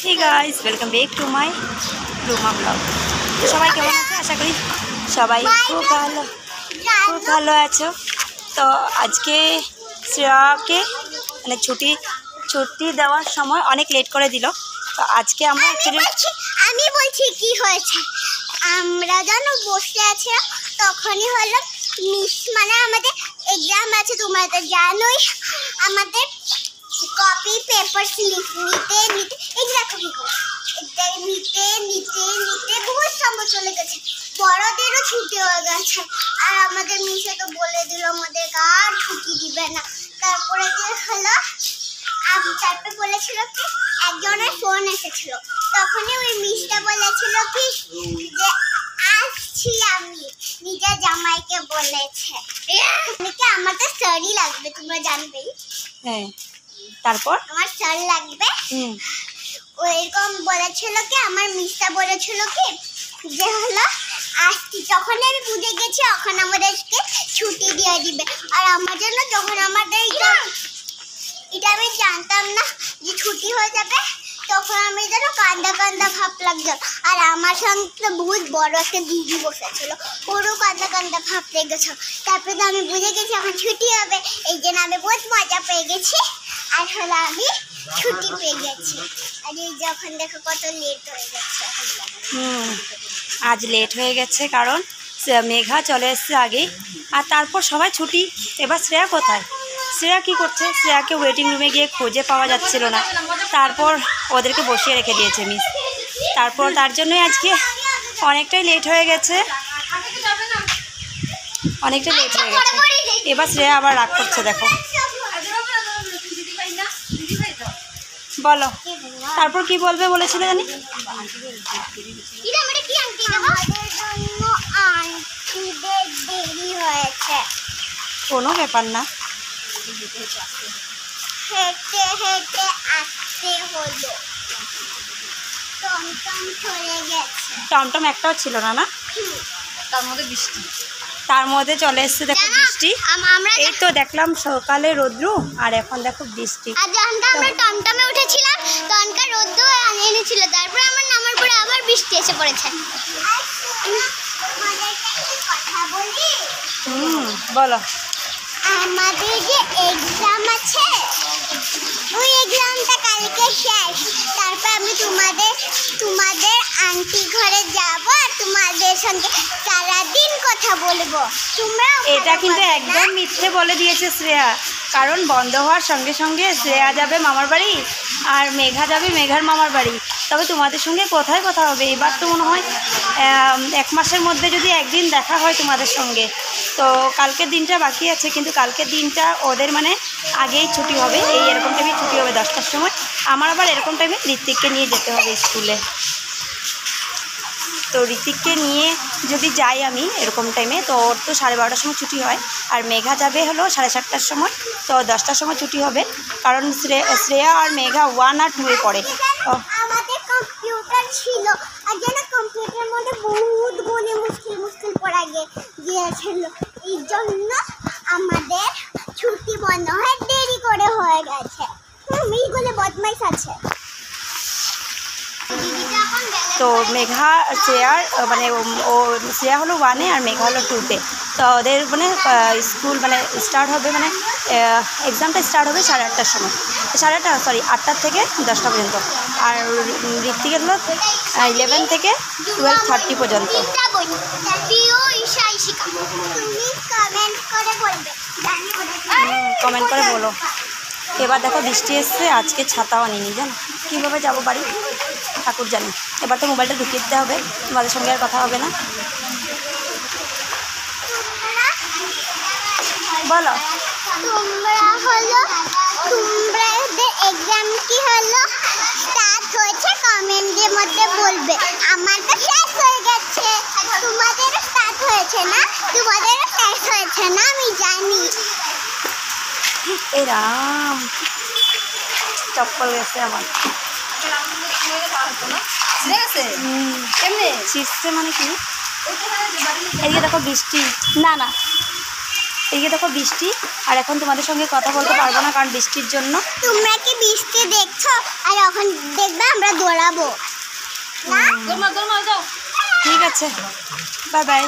Hey guys welcome back to my Ruma blog. तो सबाई केमन आछो? आशा करी सबाई खूब भालो आछो। तो आज के श्रेयाके माने छुट्टी देওয়ার समय अनेक लेट करे दिल। तो आज के আমরা আমি বলছি কি হয়েছে, আমরা জানো বসে আছি তখনই হলো মিস মানে আমাদের এক্সাম আছে, তোমরা তো জানোই আমাদের কপি পেপার স্লিপ নিতে নিতে এই দেখো কি করে নিতে নিতে নিতে বহুত সময় চলে গেছে, বড়দেরও ছুটি হয়ে গেছে। আর আমাদের মিসে তো বলে দিল আমাদের আর ছুটি দিবে না। তারপরে কি হলো, তারপরে বলেছিল কি একজনের ফোন এসেছিল, তখনই ওই মিসটা বলেছিল কি যে আসছি আমি, নিজের জামাইকে বলেছে। আমার তো শাড়ি লাগবে, তোমরা জানবেই। হ্যাঁ, তারপর আমার শাড়ি লাগবে। ওইরকম বলেছিল কি আমার মিসটা বলেছিল কি যে হলো আসছি, তখন আমি বুঝে গেছি এখন আমাদেরকে ছুটি দিয়ে দিবে। আর আমার জন্য যখন আমাদের এটা আমি জানতাম না যে ছুটি হয়ে যাবে, তখন আমি যেন কান্দা কান্দা ভাব লাগতো। আর আমার সঙ্গে বহুত বড় একটা দিদি বসেছিল, ওরও কান্দা কান্দা ভাব লেগেছে। তারপরে তো আমি বুঝে গেছি এখন ছুটি হবে, এই জন্য আমি বহুত মজা পেয়ে গেছি। আর হলো আমি ছুটি পেয়ে গেছি। আর এই যখন দেখো কত লেট হয়ে গেছে। আজ লেট হয়ে গেছে কারণ মেঘা চলে এসছে আগেই। আর তারপর সবাই ছুটি। এবার শ্রেয়া কোথায়? শ্রেয়া কী করছে? শ্রেয়াকে ওয়েটিং রুমে গিয়ে খুঁজে পাওয়া যাচ্ছিল না, তারপর ওদেরকে বসিয়ে রেখে দিয়েছে মিস। তারপর তার জন্যই আজকে অনেকটাই লেট হয়ে গেছে, অনেকটাই লেট হয়ে গেছে। এবার শ্রেয়া আবার রাগ করছে, দেখো। বলো, তারপর কি বলবে বলেছিলে জানি? কোনো ব্যাপার না, হেঁটে হেঁটে আসতে হলো, টমটম চলে গেছে। টমটম একটাও ছিল না, না? তার মধ্যে চলে এসছে দেখো বৃষ্টি। এই তো দেখলাম সকালে রোদ্রু, আর এখন দেখো বৃষ্টি। আর যখন আমরা টমটমে উঠেছিলাম তখনকার রোদ্রু এনেছিল, তারপরে আমার নামার পরে আবার বৃষ্টি এসে পড়েছে। কথা বলি, বলো। আমাদের যে এক্সাম আছে ওই এক্সামটা কালকে শেষ, তারপর আমি তোমাদের আন্টি ঘরে যাব আর তোমাদের সঙ্গে সারাদিন কথা বলবো। তোমরা এটা কিন্তু একদম মিথ্যে বলে দিয়েছে শ্রেয়া, কারণ বন্ধ হওয়ার সঙ্গে সঙ্গে শ্রেয়া যাবে মামার বাড়ি আর মেঘা যাবে মেঘার মামার বাড়ি। তবে তোমাদের সঙ্গে কোথায় কথা হবে? এবার তো মনে হয় 1 মাসের মধ্যে যদি একদিন দেখা হয় তোমাদের সঙ্গে। তো কালকের দিনটা বাকি আছে, কিন্তু কালকের দিনটা ওদের মানে আগেই ছুটি হবে, এরকম টাইমে ছুটি হবে 10টার সময়। আমার আবার এরকম টাইমে ঋত্বিককে নিয়ে যেতে হবে স্কুলে। তো ঋত্বিককে নিয়ে যদি যাই আমি এরকম টাইমে, তো ওর তো 12:30টার সময় ছুটি হয়, আর মেঘা যাবে হলো 7:30টার সময়। তো 10টার সময় ছুটি হবে, কারণ শ্রেয়া আর মেঘা 1 আর 2 পড়ে। আমাদের কম্পিউটার ছিল, আর যেন কম্পিউটারের মধ্যে বহুত গুলি মুশকিল পড়া গিয়েছিল, এই জন্য আমাদের ছুটি বন্ধ হয়ে দেরি করে হয়ে গেছে। এইগুলো বদমাইশ আছে। তো মেঘা শ্রেয়ার মানে ও শ্রেয়া হলো 1-এ আর মেঘা হলো 2-তে। তো ওদের মানে স্কুল মানে স্টার্ট হবে, মানে এক্সামটা স্টার্ট হবে 8:30টার সময়, 8টা থেকে 10টা পর্যন্ত। আর ঋত্বিকের হলো 11 থেকে 12:30 পর্যন্ত। কমেন্ট করে বলো। এবার দেখো বৃষ্টি এসছে, আজকে ছাতাও আনিনি, জানো কীভাবে যাবো বাড়ি ঠাকুর জানি। এবার তো মোবাইলটা ঢুকিয়ে দিতে হবে, তোমাদের সঙ্গে আর কথা হবে না। বলো, তোমাদের এক্সাম কি হলো স্টার্ট হয়েছে কমেন্টের মধ্যে বলবে। আমার তো শেষ হয়ে গেছে, তোমাদেরও স্টার্ট হয়েছে না? তোমাদেরও শেষ হয়েছে না? আমি জানি। এ রাম, চপ্পল গেছে আমার। ছিঁড়ছে মানে কি? এদিকে দেখো বৃষ্টি, না এদিকে দেখো বৃষ্টি। আর এখন তোমাদের সঙ্গে কথা বলতে পারবো না কারণ বৃষ্টির জন্য। তোমরা কি বৃষ্টি দেখছো? আর এখন দেখবে আমরা দৌড়াবো না ঠিক আছে, বাই বাই।